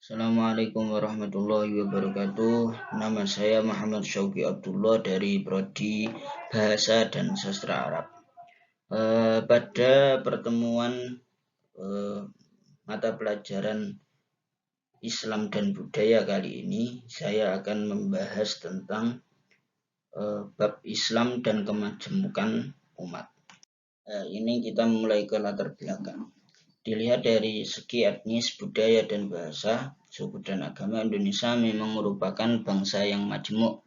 Assalamualaikum warahmatullahi wabarakatuh. Nama saya Muhammad Syauqi Abdullah dari Prodi Bahasa dan Sastra Arab. Pada pertemuan mata pelajaran Islam dan Budaya kali ini, saya akan membahas tentang bab Islam dan kemajemukan umat. Ini kita mulai ke latar belakang. Dilihat dari segi etnis, budaya, dan bahasa, suku dan agama Indonesia memang merupakan bangsa yang majemuk.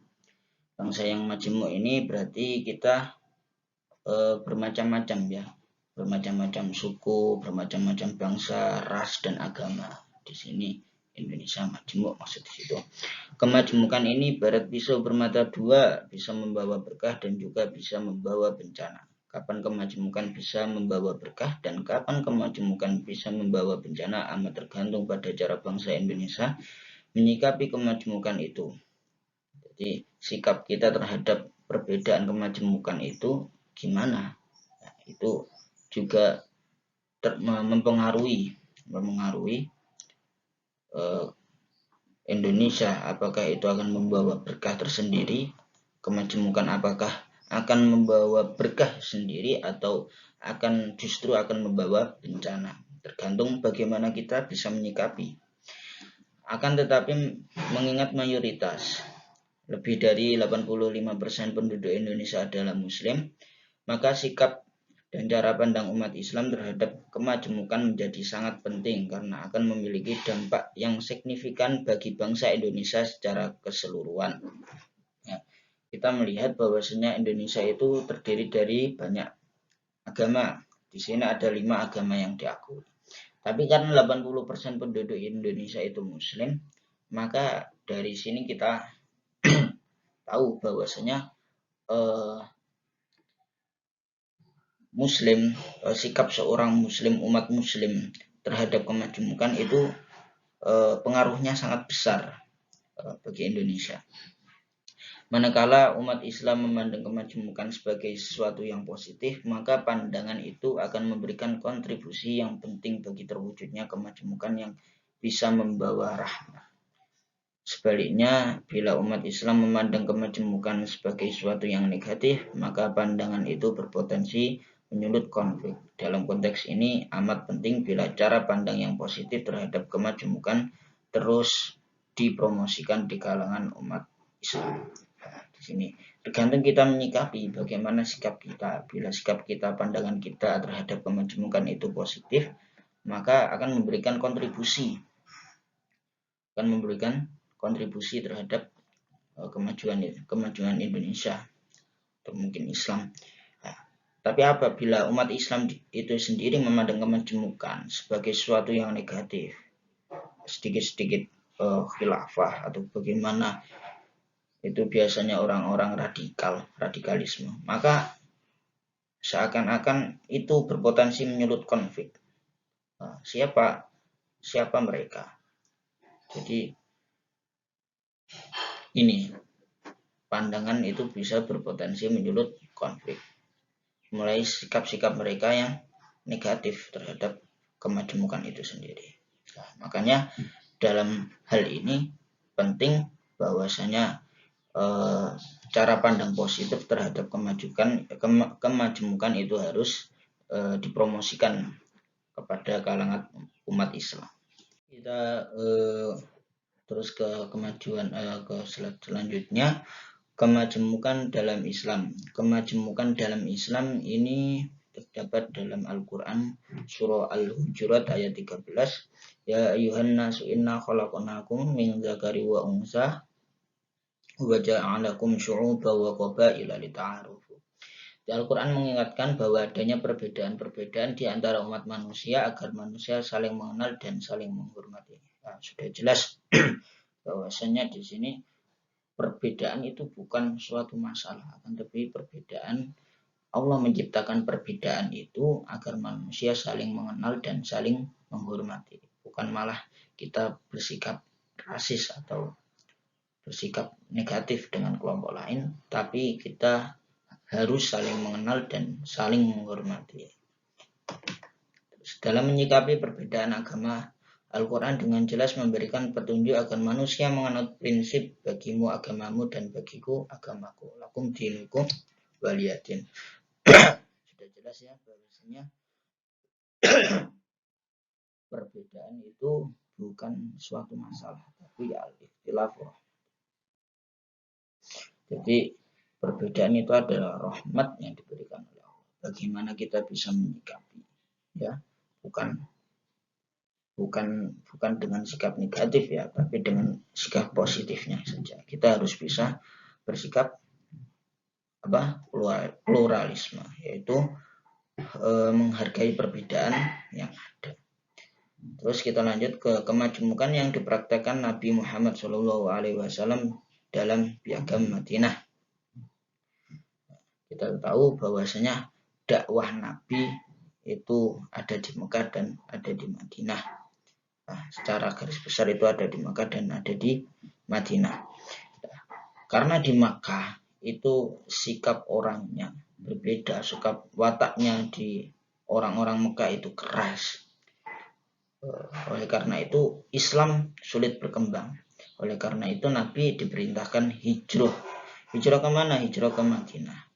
Bangsa yang majemuk ini berarti kita bermacam-macam ya, bermacam-macam suku, bermacam-macam bangsa, ras, dan agama. Di sini Indonesia majemuk maksud di situ. Kemajemukan ini ibarat pisau bermata dua, bisa membawa berkah dan juga bisa membawa bencana. Kapan kemajemukan bisa membawa berkah dan kapan kemajemukan bisa membawa bencana amat tergantung pada cara bangsa Indonesia menyikapi kemajemukan itu. Jadi sikap kita terhadap perbedaan kemajemukan itu gimana? Nah, itu juga mempengaruhi Indonesia, apakah itu akan membawa berkah tersendiri, kemajemukan apakah akan membawa berkah sendiri atau justru akan membawa bencana, tergantung bagaimana kita bisa menyikapi. Akan tetapi mengingat mayoritas lebih dari 85% penduduk Indonesia adalah muslim, maka sikap dan cara pandang umat Islam terhadap kemajemukan menjadi sangat penting karena akan memiliki dampak yang signifikan bagi bangsa Indonesia secara keseluruhan. Ya, kita melihat bahwasanya Indonesia itu terdiri dari banyak agama. Di sini ada 5 agama yang diakui. Tapi karena 80% penduduk Indonesia itu muslim, maka dari sini kita tahu bahwasanya muslim, sikap seorang muslim, umat muslim terhadap kemajemukan itu pengaruhnya sangat besar bagi Indonesia. Manakala umat Islam memandang kemajemukan sebagai sesuatu yang positif, maka pandangan itu akan memberikan kontribusi yang penting bagi terwujudnya kemajemukan yang bisa membawa rahmat. Sebaliknya, bila umat Islam memandang kemajemukan sebagai sesuatu yang negatif, maka pandangan itu berpotensi menyulut konflik. Dalam konteks ini amat penting bila cara pandang yang positif terhadap kemajemukan terus dipromosikan di kalangan umat Islam. Di sini tergantung kita menyikapi bagaimana sikap kita. Bila sikap kita, pandangan kita terhadap kemajemukan itu positif, maka akan memberikan kontribusi terhadap kemajuan Indonesia atau mungkin Islam. Nah, tapi apabila umat Islam itu sendiri memandang kemajemukan sebagai sesuatu yang negatif, sedikit-sedikit khilafah atau bagaimana, itu biasanya orang-orang radikalisme, maka seakan-akan itu berpotensi menyulut konflik. Siapa mereka? Jadi ini pandangan itu bisa berpotensi menyulut konflik, mulai sikap-sikap mereka yang negatif terhadap kemajemukan itu sendiri. Nah, makanya dalam hal ini penting bahwasanya cara pandang positif terhadap kemajemukan itu harus dipromosikan kepada kalangan umat Islam. Kita terus ke selanjutnya, kemajemukan dalam Islam. Kemajemukan dalam Islam ini terdapat dalam Al-Quran surah Al-Hujurat ayat 13. Ya ayyuhan nasu inna khalaqnakum min dzakari wa unsa wa ja'alakum syu'uban wa qabaila lita'arufu. Al-Quran mengingatkan bahwa adanya perbedaan-perbedaan di antara umat manusia agar manusia saling mengenal dan saling menghormati. Nah, sudah jelas bahwasanya di sini perbedaan itu bukan suatu masalah, akan tetapi perbedaan, Allah menciptakan perbedaan itu agar manusia saling mengenal dan saling menghormati, bukan malah kita bersikap rasis atau bersikap negatif dengan kelompok lain, tapi kita harus saling mengenal dan saling menghormati. Dalam menyikapi perbedaan agama, Al-Quran dengan jelas memberikan petunjuk agar manusia menganut prinsip bagimu agamamu dan bagiku agamaku. Lakum dinukum waliyadin. Sudah jelas ya bahwasanya perbedaan itu bukan suatu masalah, tapi al-ikhtilaf. Jadi perbedaan itu adalah rahmat yang diberikan oleh Allah. Bagaimana kita bisa menyikapi, ya, bukan dengan sikap negatif ya, tapi dengan sikap positifnya saja. Kita harus bisa bersikap pluralisme, yaitu menghargai perbedaan yang ada. Terus kita lanjut ke kemajmukan yang dipraktekkan Nabi Muhammad SAW dalam Piagam Madinah. Kita tahu bahwasanya dakwah Nabi itu ada di Mekah dan ada di Madinah. Nah, secara garis besar itu ada di Mekah dan ada di Madinah. Karena di Mekah itu sikap orangnya berbeda, sikap wataknya di orang-orang Mekah itu keras. Oleh karena itu Islam sulit berkembang. Oleh karena itu Nabi diperintahkan hijrah. Hijrah kemana? Hijrah ke Madinah.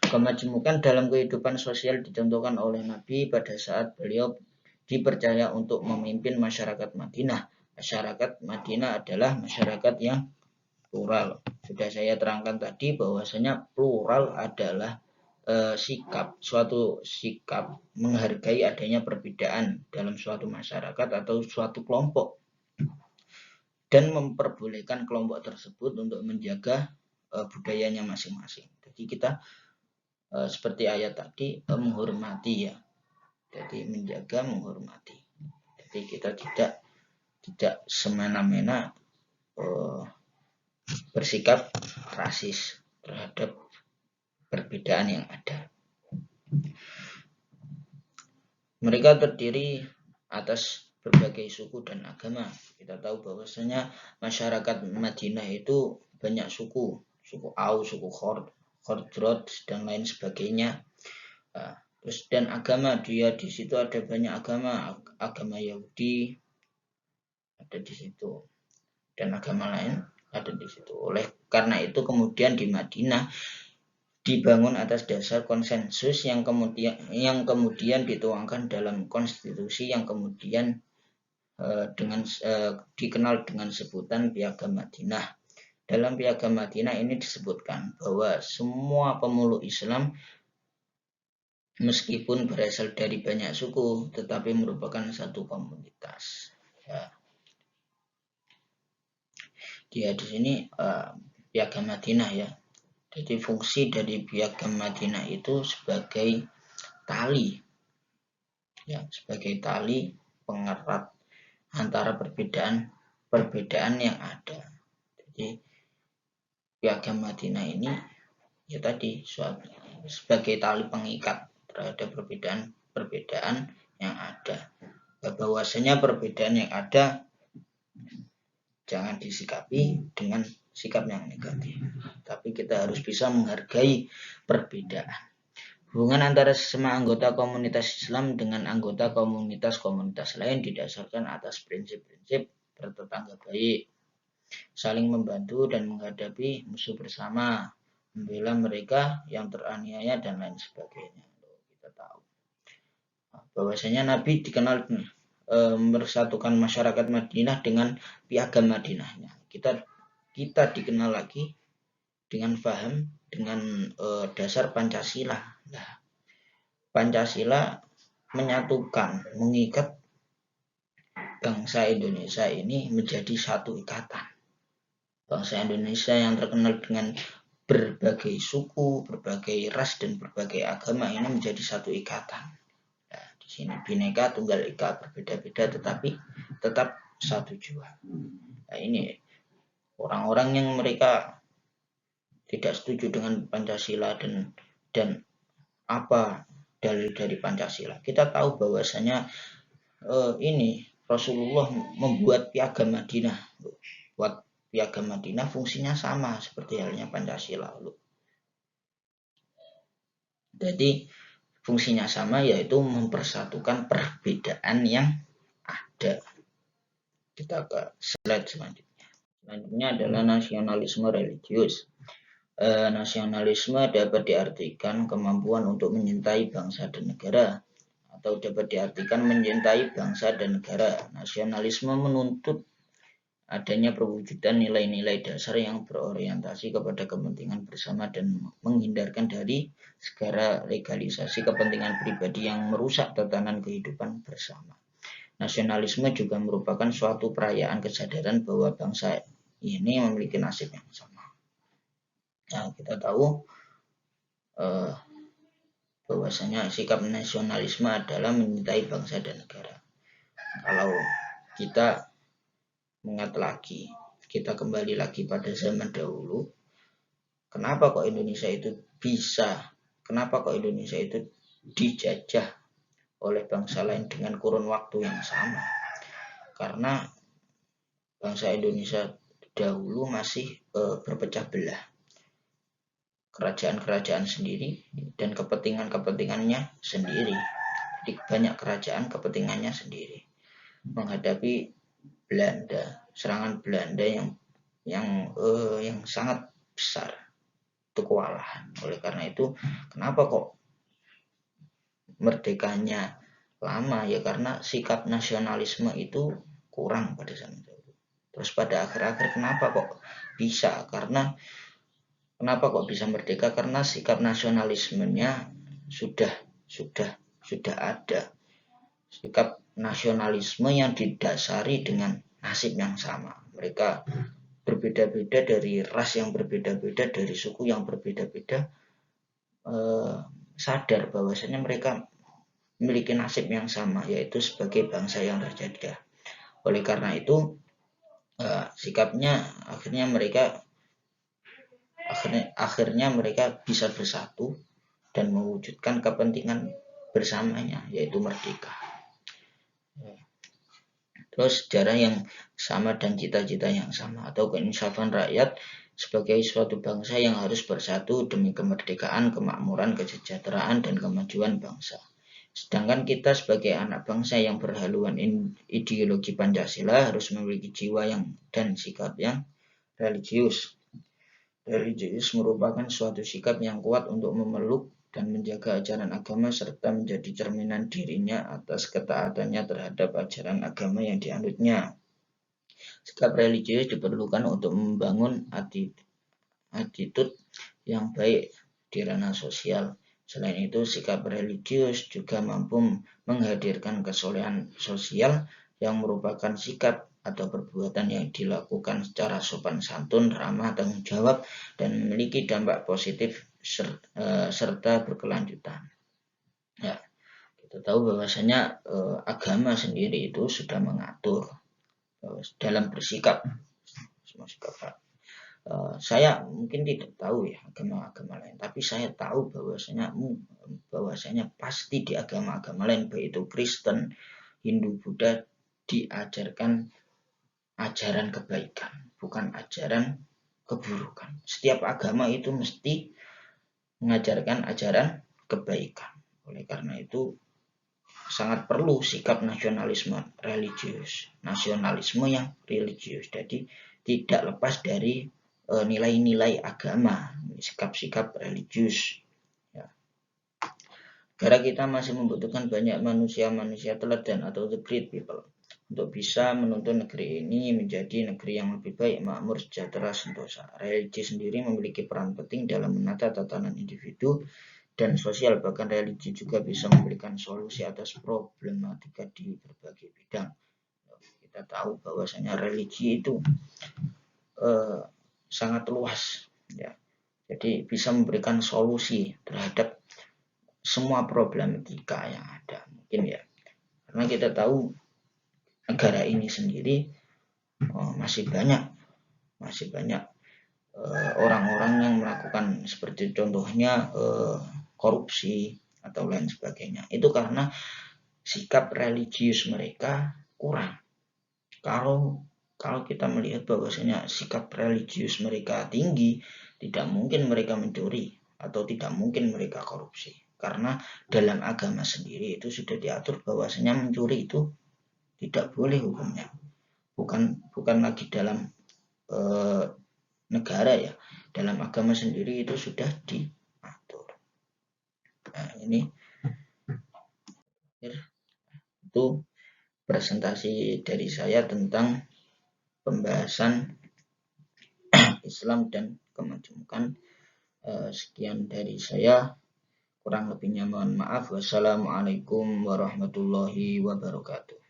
Kemajmukan dalam kehidupan sosial ditentukan oleh Nabi pada saat beliau dipercaya untuk memimpin masyarakat Madinah. Masyarakat Madinah adalah masyarakat yang plural. Sudah saya terangkan tadi bahwasanya plural adalah suatu sikap menghargai adanya perbedaan dalam suatu masyarakat atau suatu kelompok dan memperbolehkan kelompok tersebut untuk menjaga budayanya masing-masing. Jadi kita seperti ayat tadi menghormati ya. Jadi menjaga, menghormati. Jadi kita tidak semena-mena bersikap rasis terhadap perbedaan yang ada. Mereka terdiri atas berbagai suku dan agama. Kita tahu bahwasanya masyarakat Madinah itu banyak suku Aus, suku Khazraj dan lain sebagainya. Terus dan agama, dia di situ ada banyak agama Yahudi ada di situ dan agama lain ada di situ. Oleh karena itu kemudian di Madinah dibangun atas dasar konsensus yang kemudian dituangkan dalam konstitusi yang kemudian dikenal dengan sebutan Piagam Madinah. Dalam Piagam Madinah ini disebutkan bahwa semua pemeluk Islam meskipun berasal dari banyak suku, tetapi merupakan satu komunitas. Ya. Dia di sini Piagam Madinah ya. Jadi fungsi dari Piagam Madinah itu sebagai tali, ya, sebagai tali pengerat antara perbedaan yang ada. Jadi Piagam Madinah ini ya tadi sebagai tali pengikat terhadap perbedaan yang ada. Bahwasanya perbedaan yang ada jangan disikapi dengan sikap yang negatif, tapi kita harus bisa menghargai perbedaan. Hubungan antara sesama anggota komunitas Islam dengan anggota komunitas lain didasarkan atas prinsip-prinsip bertetangga baik, saling membantu dan menghadapi musuh bersama, membela mereka yang teraniaya dan lain sebagainya. Kita tahu bahwasanya Nabi dikenal mempersatukan masyarakat Madinah dengan Piagam Madinahnya. Kita dikenal lagi dengan paham dengan dasar Pancasila. Nah, Pancasila menyatukan, mengikat bangsa Indonesia ini menjadi satu ikatan. Bangsa Indonesia yang terkenal dengan berbagai suku, berbagai ras dan berbagai agama ini menjadi satu ikatan. Nah, di sini Bhinneka Tunggal Ika, berbeda-beda tetapi tetap satu jua. Nah, ini orang-orang yang mereka tidak setuju dengan Pancasila dan apa dalil dari Pancasila. Kita tahu bahwasanya ini Rasulullah membuat Piagam Madinah. Buat Piagam Madinah fungsinya sama seperti halnya Pancasila. Jadi fungsinya sama, yaitu mempersatukan perbedaan yang ada. Kita ke slide selanjutnya. Selanjutnya adalah nasionalisme religius. Nasionalisme dapat diartikan kemampuan untuk menyintai bangsa dan negara, atau dapat diartikan mencintai bangsa dan negara. Nasionalisme menuntut adanya perwujudan nilai-nilai dasar yang berorientasi kepada kepentingan bersama dan menghindarkan dari segala legalisasi kepentingan pribadi yang merusak tatanan kehidupan bersama. Nasionalisme juga merupakan suatu perayaan kesadaran bahwa bangsa ini memiliki nasib yang sama. Nah, kita tahu bahwasanya sikap nasionalisme adalah mencintai bangsa dan negara. Kalau kita mengingat lagi, kita kembali lagi pada zaman dahulu, kenapa kok Indonesia itu dijajah oleh bangsa lain dengan kurun waktu yang sama? Karena bangsa Indonesia dahulu masih berpecah belah, kerajaan-kerajaan sendiri dan kepentingannya sendiri. Jadi banyak kerajaan kepentingannya sendiri menghadapi Belanda, serangan Belanda yang sangat besar, itu kewalahan. Oleh karena itu, kenapa kok merdekanya lama? Ya karena sikap nasionalisme itu kurang pada zaman itu. Terus pada akhir-akhir kenapa kok bisa? Kenapa kok bisa merdeka? Karena sikap nasionalismenya sudah ada. Sikap nasionalisme yang didasari dengan nasib yang sama. Mereka berbeda-beda, dari ras yang berbeda-beda, dari suku yang berbeda-beda, sadar bahwasanya mereka memiliki nasib yang sama, yaitu sebagai bangsa yang terjajah. Oleh karena itu, sikapnya akhirnya mereka bisa bersatu dan mewujudkan kepentingan bersamanya, yaitu merdeka. Terus sejarah yang sama dan cita-cita yang sama, atau keinsafan rakyat sebagai suatu bangsa yang harus bersatu demi kemerdekaan, kemakmuran, kesejahteraan, dan kemajuan bangsa. Sedangkan kita sebagai anak bangsa yang berhaluan ideologi Pancasila harus memiliki jiwa dan sikap yang religius. Religius merupakan suatu sikap yang kuat untuk memeluk dan menjaga ajaran agama serta menjadi cerminan dirinya atas ketaatannya terhadap ajaran agama yang dianutnya. Sikap religius diperlukan untuk membangun attitude yang baik di ranah sosial. Selain itu, sikap religius juga mampu menghadirkan kesolehan sosial yang merupakan sikap atau perbuatan yang dilakukan secara sopan santun, ramah, tanggung jawab, dan memiliki dampak positif serta berkelanjutan. Ya, kita tahu bahwasanya agama sendiri itu sudah mengatur dalam bersikap. Saya mungkin tidak tahu ya agama-agama lain, tapi saya tahu bahwasanya pasti di agama-agama lain, baik itu Kristen, Hindu, Buddha, diajarkan ajaran kebaikan, bukan ajaran keburukan. Setiap agama itu mesti mengajarkan ajaran kebaikan. Oleh karena itu sangat perlu sikap nasionalisme religius, nasionalisme yang religius. Jadi tidak lepas dari nilai-nilai agama, sikap-sikap religius. Ya. Karena kita masih membutuhkan banyak manusia-manusia teladan atau the great people untuk bisa menuntun negeri ini menjadi negeri yang lebih baik, makmur, sejahtera, sentosa. Religi sendiri memiliki peran penting dalam menata tatanan individu dan sosial. Bahkan religi juga bisa memberikan solusi atas problematika di berbagai bidang. Kita tahu bahwasanya religi itu sangat luas, ya. Jadi bisa memberikan solusi terhadap semua problematika yang ada, mungkin ya. Karena kita tahu negara ini sendiri masih banyak orang-orang yang melakukan seperti contohnya korupsi atau lain sebagainya. Itu karena sikap religius mereka kurang. Kalau kita melihat bahwasanya sikap religius mereka tinggi, tidak mungkin mereka mencuri atau tidak mungkin mereka korupsi. Karena dalam agama sendiri itu sudah diatur bahwasanya mencuri itu tidak boleh hukumnya. bukan lagi dalam negara ya, dalam agama sendiri itu sudah diatur. Nah, ini itu presentasi dari saya tentang pembahasan Islam dan kemajemukan. Sekian dari saya, kurang lebihnya mohon maaf. Wassalamualaikum warahmatullahi wabarakatuh.